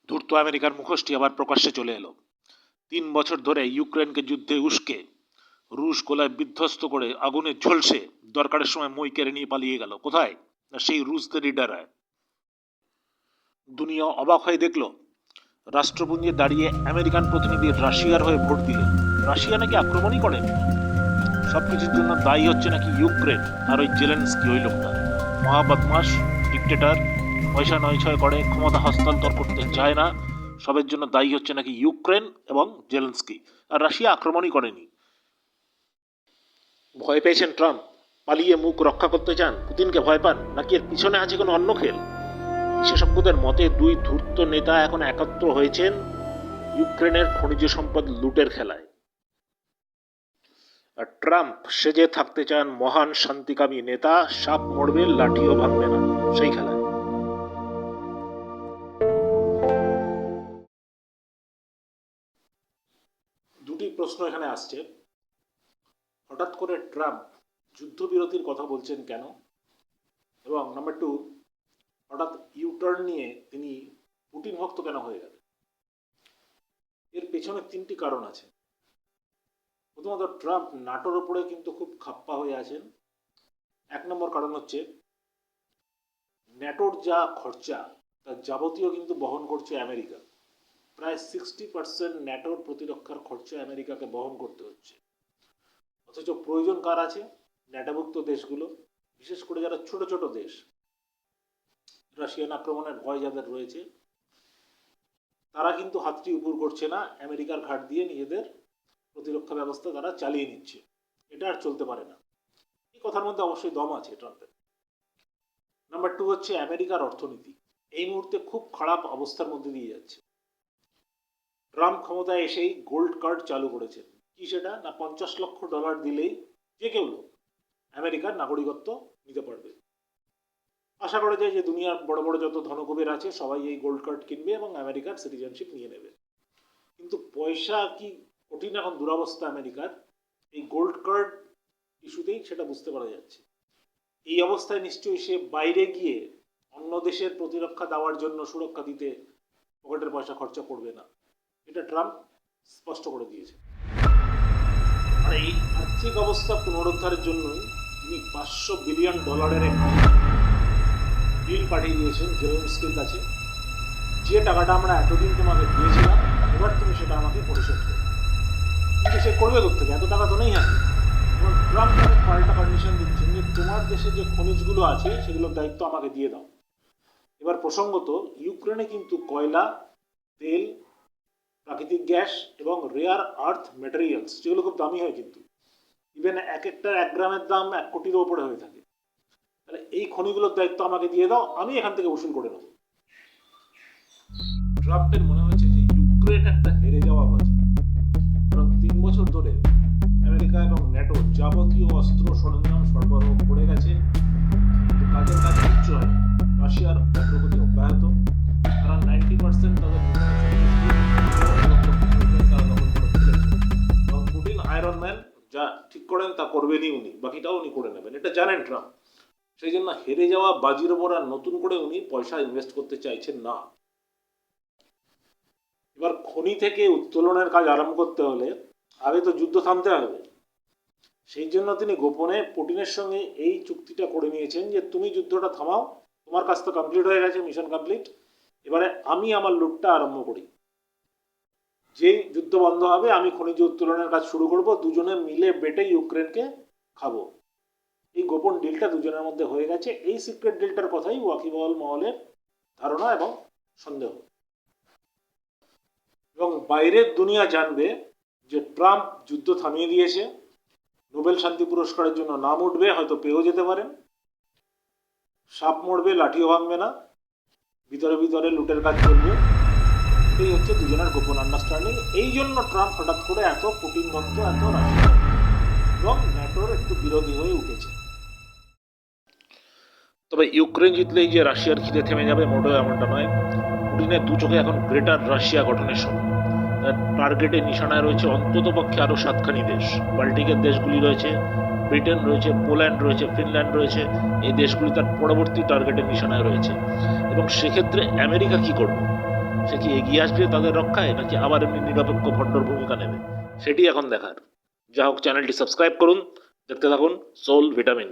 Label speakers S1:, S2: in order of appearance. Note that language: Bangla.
S1: ধূর্ত আমেরিকার মুখোশটি আবার প্রকাশ্যে চলে এলো। 3 বছর ধরে ইউক্রেনকে যুদ্ধে উস্কে রুশ গোলায় বিধ্বস্ত করে আগুনে ঝলসে দরকারের সময় মই কেড়ে নিয়ে পালিয়ে গেল কোথায়? না সেই রুশদের লিডাররা। দুনিয়া অবাক হয়ে দেখল রাষ্ট্রপুঞ্জে দাঁড়িয়ে আমেরিকান প্রতিনিধি রাশিয়ার হয়ে ভোট দিলেন। রাশিয়া নাকি আক্রমণই করেন। সবকিছুর জন্য দায়ী হচ্ছে নাকি ইউক্রেন আর ওই জেলেনস্কি, ওই লোকটা মহাবদমাস ডিক্টেটর, পয়সা নয়ছয় করে, ক্ষমতা হস্তান্তর করতে চায় না। সবের জন্য দায়ী হচ্ছে নাকি ইউক্রেন এবং জেলেনস্কি, আর রাশিয়া আক্রমণই করেনি। ভয় পেয়েছেন ট্রাম্প? পালিয়ে মুখ রক্ষা করতে চান? পুতিনকে ভয় পান? নাকি এর পিছনে আছে কোনো অন্য খেল? বিশেষজ্ঞদের মতে দুই ধূর্ত নেতা এখন একত্র হয়েছেন ইউক্রেনের খনিজ সম্পদ লুটের খেলায়। আর ট্রাম্প সেজে থাকতে চান মহান শান্তিকামী নেতা, সাপ মরবে লাঠিও ভাঙবে না, সেই খেলায়। দুটি প্রশ্ন এখানে আসছে। হঠাৎ করে ট্রাম্প যুদ্ধবিরতির কথা বলছেন কেন? এবং নাম্বার 2, হঠাৎ ইউটার্ন নিয়ে তিনি পুতিন ভক্ত কেন হয়ে গেলেন? এর পেছনে 3টি কারণ আছে। প্রথমত, ট্রাম্প নাটোর ওপরে কিন্তু খুব খাপ্পা হয়ে আছেন। 1 নম্বর কারণ হচ্ছে ন্যাটোর যা খরচা তার যাবতীয় কিন্তু বহন করছে আমেরিকা। প্রায় 60% ন্যাটোর প্রতিরক্ষার খরচা আমেরিকাকে বহন করতে হচ্ছে। অথচ প্রয়োজন কার আছে? ন্যাটোভুক্ত দেশগুলো, বিশেষ করে যারা ছোট ছোট দেশ, রাশিয়ান আক্রমণের ভয় যাদের রয়েছে, তারা কিন্তু হাতটি উপর করছে না, আমেরিকার ঘাট দিয়ে নিজেদের প্রতিরক্ষা ব্যবস্থা তারা চালিয়ে নিচ্ছে। এটা আর চলতে পারে না। এই কথার মধ্যে অবশ্যই দম আছে ট্রাম্পের। নাম্বার 2 হচ্ছে আমেরিকার অর্থনীতি এই মুহূর্তে খুব খারাপ অবস্থার মধ্যে দিয়ে যাচ্ছে। ট্রাম্প ক্ষমতায় এসেই গোল্ড কার্ড চালু করেছেন। কি সেটা? না $50 লক্ষ দিলেই যে কেউ লোক আমেরিকার নাগরিকত্ব নিতে পারবে। আশা করা যায় যে দুনিয়ার বড় বড় যত ধনকুবের আছে সবাই এই গোল্ড কার্ড কিনবে এবং আমেরিকার সিটিজেনশিপ নিয়ে নেবে। কিন্তু পয়সা কি কঠিন এখন দুরবস্থা আমেরিকার, এই গোল্ড কার্ড ইস্যুতেই সেটা বুঝতে পারা যাচ্ছে। এই অবস্থায় নিশ্চয়ই সে বাইরে গিয়ে অন্য দেশের প্রতিরক্ষা দেওয়ার জন্য, সুরক্ষা দিতে পকেটের পয়সা খরচা করবে না। এটা ট্রাম্প স্পষ্ট করে দিয়েছে। আর এই আর্থিক অবস্থা পুনরুদ্ধারের জন্যই তিনি $500 বিলিয়ন একটি বিল পাঠিয়ে দিয়েছেন জেলেনস্কির কাছে। যে টাকাটা আমরা এতদিন তোমাকে দিয়েছিলাম, এবার তুমি সেটা আমাকে পরিশোধ করো। কিন্তু সে করবে কোথেকে? এত টাকা তো নেই হাতে। এবং ট্রাম্প তাকে পাল্টা কন্ডিশন দিচ্ছেন যে তোমার দেশে যে খনিজগুলো আছে সেগুলোর দায়িত্ব আমাকে দিয়ে দাও। এবার প্রসঙ্গত, ইউক্রেনে কিন্তু কয়লা, তেল, প্রাকৃতিক গ্যাস এবং রেয়ার আর্থ ম্যাটেরিয়ালস, যেগুলো খুব দামি হয়, কিন্তু ইভেন এক একটার 1 গ্রামের দাম 1 কোটির ওপরে হয়ে থাকে। তাহলে এই খনিগুলোর দায়িত্ব আমাকে দিয়ে দাও, আমি এখান থেকে উসুল করে নেব। ট্রাম্পের মনে হচ্ছে যে ইউক্রেন একটা হেরে যাওয়া বাজি। কারণ 3 বছর ধরে আমেরিকা এবং ন্যাটো যাবতীয় অস্ত্র সরঞ্জাম সরবরাহ করে গেছে, কিন্তু কাজের কাজ কিচ্ছু হয়। রাশিয়ার অগ্রগতি অব্যাহত। তারা 90% তাদের তারা দখল করে ফেলেছে এবং পুতিন আয়রন ম্যান, যা ঠিক করেন তা করবেনই উনি, বাকিটাও উনি করে নেবেন, এটা জানেন ট্রাম্প। সেই জন্য হেরে যাওয়া বাজির ওপর আর নতুন করে উনি পয়সা ইনভেস্ট করতে চাইছেন না। এবার খনি থেকে উত্তোলনের কাজ আরম্ভ করতে হলে আগে তো যুদ্ধ থামতে হবে। সেই জন্য তিনি গোপনে পুতিনের সঙ্গে এই চুক্তিটা করে নিয়েছেন যে তুমি যুদ্ধটা থামাও, তোমার কাজ তো কমপ্লিট হয়ে গেছে, মিশন কমপ্লিট, এবারে আমি আমার লুটটা আরম্ভ করি। যেই যুদ্ধ বন্ধ হবে আমি খনিজ উত্তোলনের কাজ শুরু করব, দুজনে মিলে বেটে ইউক্রেনকে খাবো। এই গোপন ডিলটা দুজনের মধ্যে হয়ে গেছে। এই সিক্রেট ডিলটার কথাই ওয়াকিবহাল মহলের ধারণা এবং সন্দেহ। এবং বাইরের দুনিয়া জানবে যে ট্রাম্প যুদ্ধ থামিয়ে দিয়েছে, নোবেল শান্তি পুরস্কারের জন্য নাম উঠবে, হয়তো পেয়েও যেতে পারেন। সাপ মরবে লাঠিও ভাঙবে না, ভিতরে ভিতরে লুটের কাজ চলবে। এটাই হচ্ছে দুজনের গোপন আন্ডারস্ট্যান্ডিং। এই জন্য ট্রাম্প হঠাৎ করে এত পুটিন ভক্ত, এত রাশিয়া এবং ন্যাটোর একটু বিরোধী হয়ে উঠেছে। তবে ইউক্রেন জিতলেই যে রাশিয়ার খিদে থেমে যাবে মোটেও এমনটা নয়। পুটিনের দু চোখে এখন গ্রেটার রাশিয়া গঠনের সময়। তার টার্গেটে নিশানায় রয়েছে অন্ততপক্ষে আরও 7খানি দেশ। বাল্টিকের দেশগুলি রয়েছে, ব্রিটেন রয়েছে, পোল্যান্ড রয়েছে, ফিনল্যান্ড রয়েছে। এই দেশগুলি তার পরবর্তী টার্গেটের নিশানায় রয়েছে। এবং সেক্ষেত্রে আমেরিকা কি করবে? সে কি এগিয়ে আসবে তাদের রক্ষায়, নাকি আবার এমনি নিরপেক্ষ ভণ্ডর ভূমিকা নেবে? সেটি এখন দেখার। যা হোক, চ্যানেলটি সাবস্ক্রাইব করুন, দেখতে থাকুন সোল ভিটামিন।